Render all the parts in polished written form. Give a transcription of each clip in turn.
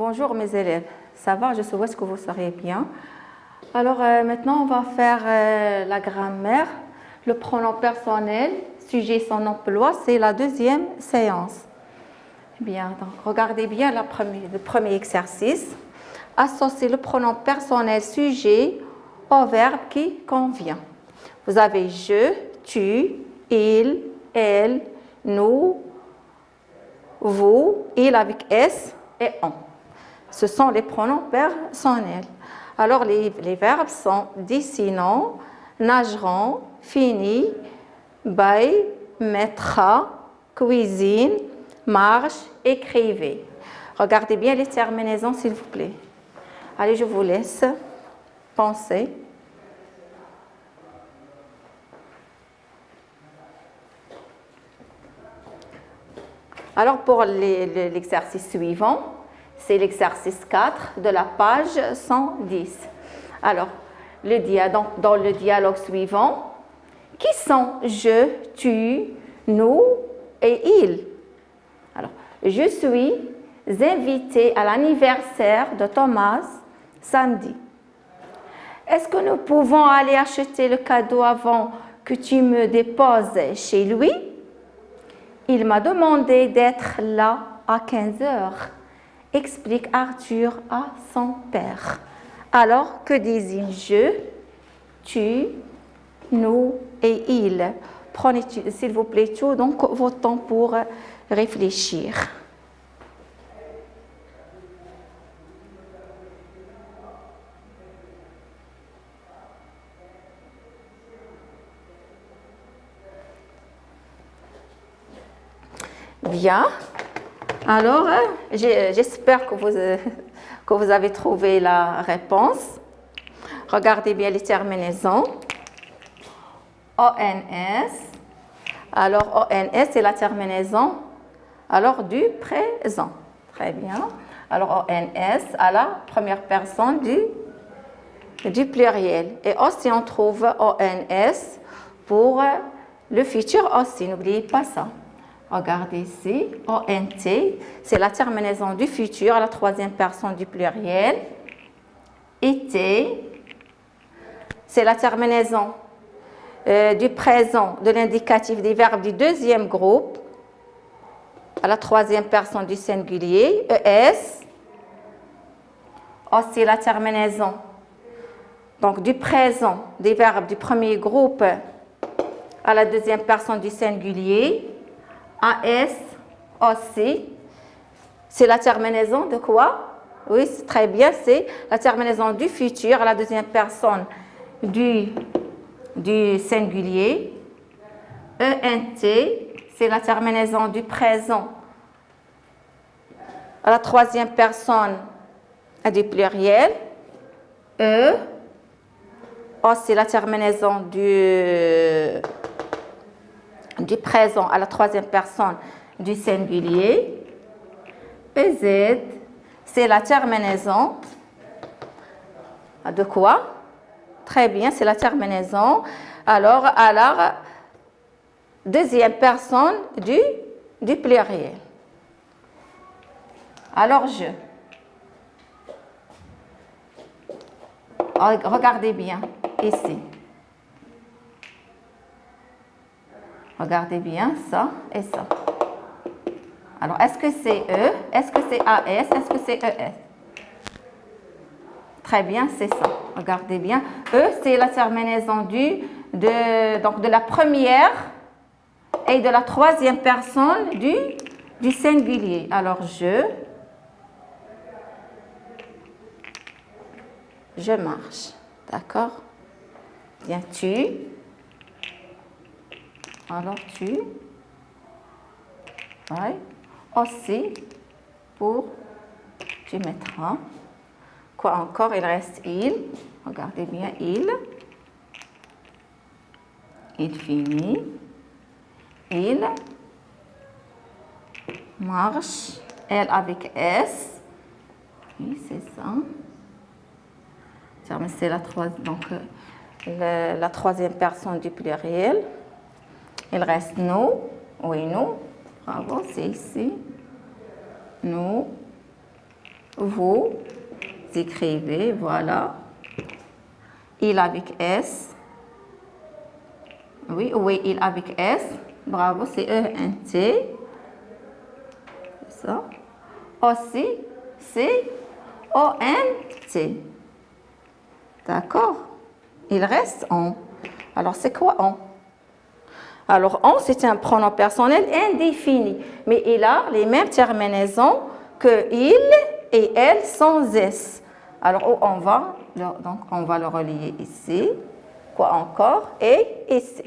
Bonjour mes élèves, ça va? Je souhaite que vous serez bien. Alors maintenant on va faire la grammaire, le pronom personnel, sujet, son emploi, c'est la deuxième séance. Bien, donc regardez bien le premier exercice. Associez le pronom personnel sujet au verbe qui convient. Vous avez je, tu, il, elle, nous, vous, il avec S et on. Ce sont les pronoms personnels. Alors, les verbes sont dessinons, nageront, fini, baille, mettra, cuisine, marche, écrivez. Regardez bien les terminaisons, s'il vous plaît. Allez, je vous laisse penser. Alors, pour l'exercice suivant, c'est l'exercice 4 de la page 110. Alors, dans le dialogue suivant, qui sont je, tu, nous et il? Alors, je suis invitée à l'anniversaire de Thomas samedi. Est-ce que nous pouvons aller acheter le cadeau avant que tu me déposes chez lui? Il m'a demandé d'être là à 15 heures, explique Arthur à son père. Alors, que désigne je, tu, nous et il? Prenez, s'il vous plaît, tout donc votre temps pour réfléchir. Bien. Alors, j'espère que vous avez trouvé la réponse. Regardez bien les terminaisons. ONS. Alors, ONS, c'est la terminaison alors, du présent. Très bien. Alors, ONS à la première personne du pluriel. Et aussi, on trouve ONS pour le futur aussi. N'oubliez pas ça. Regardez ici, ONT, c'est la terminaison du futur à la troisième personne du pluriel. Été, c'est la terminaison du présent de l'indicatif des verbes du deuxième groupe à la troisième personne du singulier. ES, aussi la terminaison donc, du présent des verbes du premier groupe à la deuxième personne du singulier. AS aussi, c'est la terminaison de quoi? Oui, c'est très bien, c'est la terminaison du futur à la deuxième personne du singulier. ENT, c'est la terminaison du présent à la troisième personne du pluriel. E, c'est la terminaison du présent à la troisième personne du singulier. EZ, c'est la terminaison de quoi? Très bien, c'est la terminaison. Alors, à la deuxième personne du pluriel. Alors, je. Regardez bien ici. Regardez bien ça et ça. Alors, est-ce que c'est E? Est-ce que c'est AS? Est-ce que c'est ES? Très bien, c'est ça. Regardez bien. E, c'est la terminaison donc de la première et de la troisième personne du singulier. Alors, je marche. D'accord? Bien, tu. Alors, tu. Oui. Aussi, pour, tu mettras. Quoi encore? Il reste il. Regardez bien, il. Il finit. Il marche. Elle avec S. Oui, c'est ça. C'est la troisième personne du pluriel. Il reste nous. Oui, nous. Bravo, c'est ici. Nous. vous écrivez, voilà, il avec S. Oui, oui, il avec S. Bravo, c'est E-N-T. C'est ça. Aussi, c'est O-N-T. D'accord? Il reste on. Alors, c'est quoi on? Alors, on, c'est un pronom personnel indéfini, mais il a les mêmes terminaisons que il et elle sans S. Alors, où on va? Donc, on va le relier ici. Quoi encore? Et ici.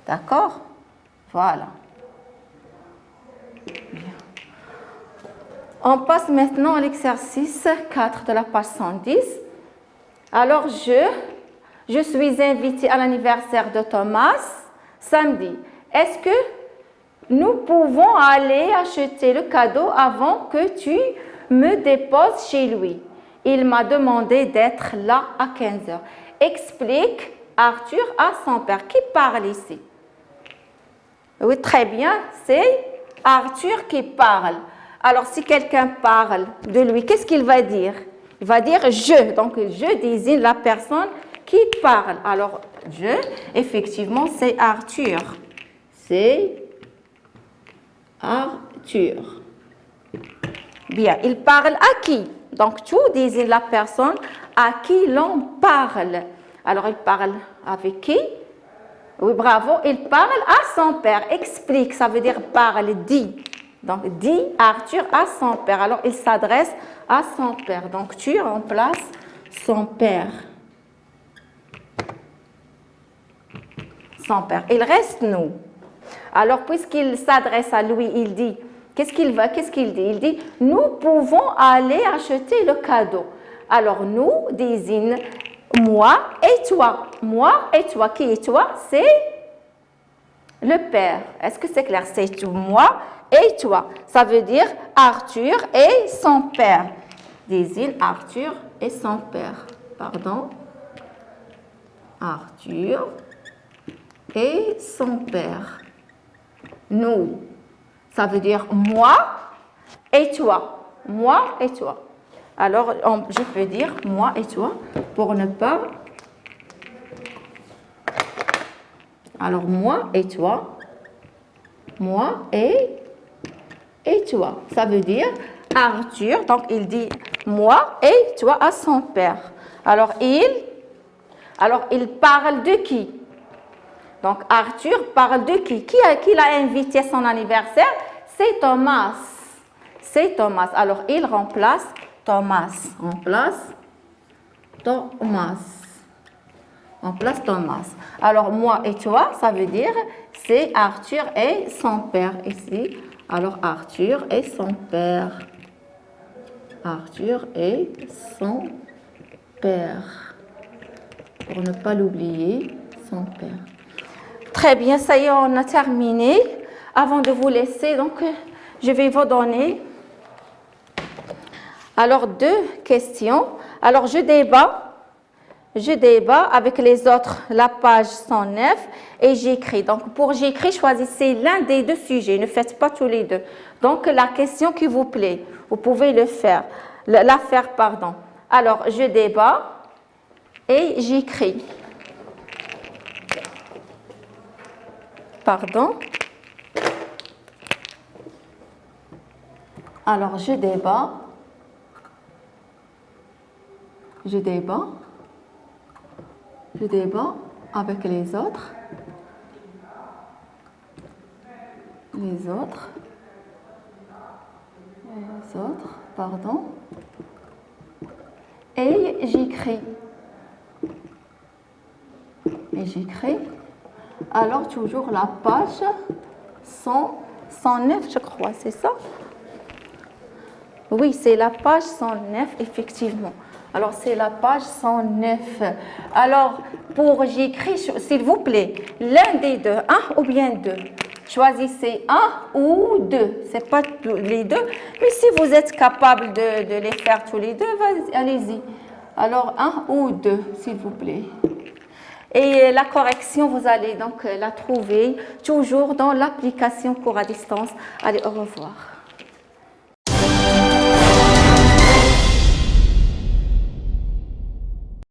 D'accord? Voilà. Bien. On passe maintenant à l'exercice 4 de la page 110. Alors, je suis invitée à l'anniversaire de Thomas samedi. Est-ce que nous pouvons aller acheter le cadeau avant que tu me déposes chez lui? Il m'a demandé d'être là à 15 heures. Explique Arthur à son père. Qui parle ici? Oui, très bien, c'est Arthur qui parle. Alors, si quelqu'un parle de lui, qu'est-ce qu'il va dire? Il va dire je. Donc, je désigne la personne qui parle. Alors, je, effectivement, c'est Arthur. C'est Arthur. Bien, il parle à qui? Donc, tout désigne la personne à qui l'on parle. Alors, il parle avec qui? Oui, bravo. Il parle à son père. Explique, ça veut dire parle, dit. Donc, dit Arthur à son père. Alors, il s'adresse à son père. Donc, tu remplaces son père. Son père. Il reste nous. Alors, puisqu'il s'adresse à lui, il dit, qu'est-ce qu'il dit? Il dit, nous pouvons aller acheter le cadeau. Alors, nous désigne moi et toi. Moi et toi. Qui est toi? C'est le père. Est-ce que c'est clair? C'est moi et toi. Ça veut dire Arthur et son père. Désigne Arthur et son père. Pardon. Arthur et son père. Nous. Ça veut dire moi et toi. Moi et toi. Alors, je peux dire moi et toi pour ne pas. Alors, moi et toi. Moi et toi. Ça veut dire Arthur. Donc, il dit moi et toi à son père. Alors, il parle de qui? Donc, Arthur parle de qui? Qui l'a invité à son anniversaire? C'est Thomas. C'est Thomas. Alors, il remplace Thomas. On place Thomas. Alors, moi et toi, ça veut dire c'est Arthur et son père ici. Alors, Arthur et son père. Arthur et son père. Pour ne pas l'oublier, son père. Très bien, ça y est, on a terminé. Avant de vous laisser, donc, je vais vous donner alors 2 questions. Alors, je débat avec les autres la page 109 et j'écris. Donc, pour j'écris, choisissez l'un des 2 sujets. Ne faites pas tous les 2. Donc, la question qui vous plaît, vous pouvez la faire. Alors, je débat et j'écris. Alors, je débat avec les autres. Et j'écris. Alors, toujours la page 109, je crois, c'est ça? Oui, c'est la page 109, effectivement. Alors, c'est la page 109. Alors, pour j'écris, s'il vous plaît, l'un des 2, un ou bien 2. Choisissez un ou 2. Ce n'est pas les 2. Mais si vous êtes capable de les faire tous les 2, allez-y. Alors, un ou 2, s'il vous plaît. Et la correction, vous allez donc la trouver toujours dans l'application cours à distance. Allez, au revoir.